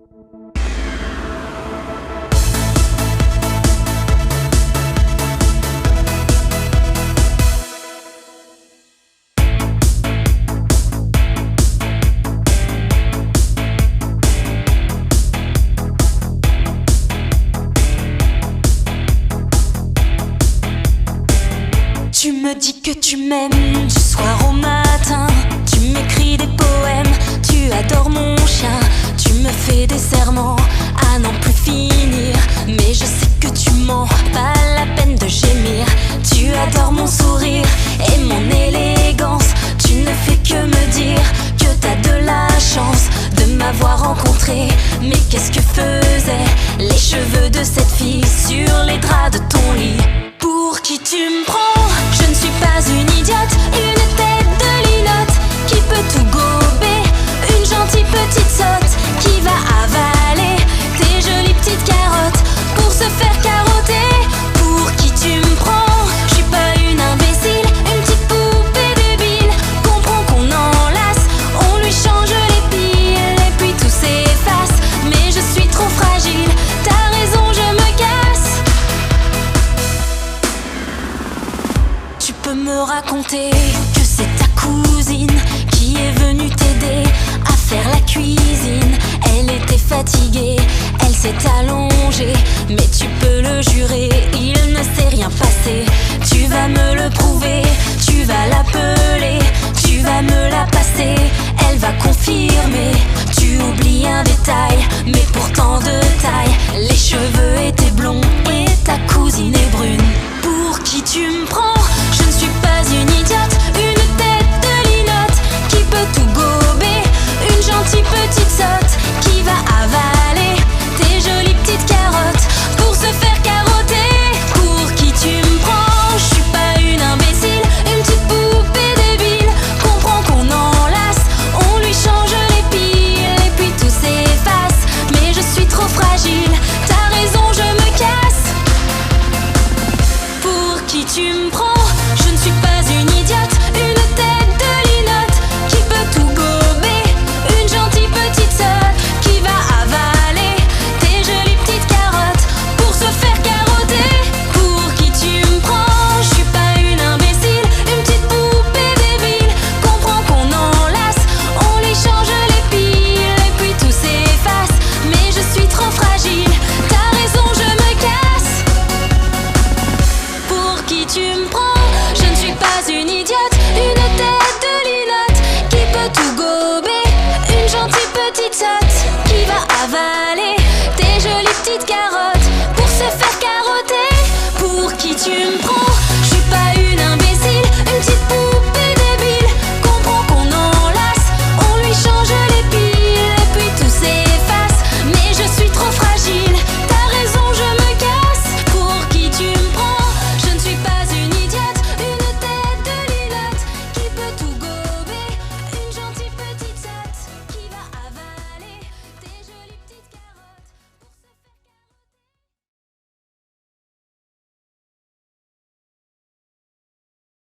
Tu me dis que tu m'aimes du soir au matin. Tu m'écris des poèmes, tu adores mon chien. Tu me fais des serments à n'en plus finir. Mais je sais que tu mens, pas la peine de gémir. Tu adores mon sourire et mon élégance. Tu ne fais que me dire que t'as de la chance de m'avoir rencontré. Mais qu'est-ce que faisaient les cheveux de cette fille sur les draps de ton lit? Pour qui tu me prends? Je ne suis pas une idiote, une tête de linotte qui peut tout gober, une gentille petite sotte qui va avaler tes jolies petites carottes pour se faire carotter. Pour qui tu me prends? Je suis pas une imbécile, une petite poupée débile. Comprends qu'on enlace, on lui change les piles et puis tout s'efface. Mais je suis trop fragile, t'as raison, je me casse. Tu peux me raconter que c'est ta cousine qui est venue t'aider à faire la cuisine. Elle était fatiguée, elle s'est allongée, mais tu peux le jurer, il ne s'est rien passé. Tu vas me le prouver, tu vas l'appeler, tu vas me la passer, elle va confirmer. Tu oublies un détail, mais pourtant de taille. Les cheveux étaient blonds et ta cousine est brune. Pour qui tu me prends? Je ne suis pas une idiote, une tête de linotte qui peut tout gober, une gentille petite sotte qui va avaler tes jolies petites carottes pour se faire carotter. Pour qui tu me prends? Je suis pas une imbécile, une petite poupée débile. Comprends qu'on enlace, on lui change les piles et puis tout s'efface. Mais je suis trop fragile, t'as raison, je me casse. Pour qui tu me prends? Je ne suis pas une idiote, une tête de linotte qui peut tout gober, une gentille petite sotte qui va avaler tes jolies petites carottes pour se faire carotter. Pour qui tu me prends? Je suis pas une imbécile, une petite poupée débile. Comprends qu'on enlace, on lui change les piles et puis tout s'efface. Mais je suis trop fragile, t'as raison, je me casse. Pour qui tu me prends? Je ne suis pas une idiote, une tête de linotte qui peut tout gober, une gentille petite sotte qui va avaler tes jolies petites carottes pour se faire carotter. Pour qui tu me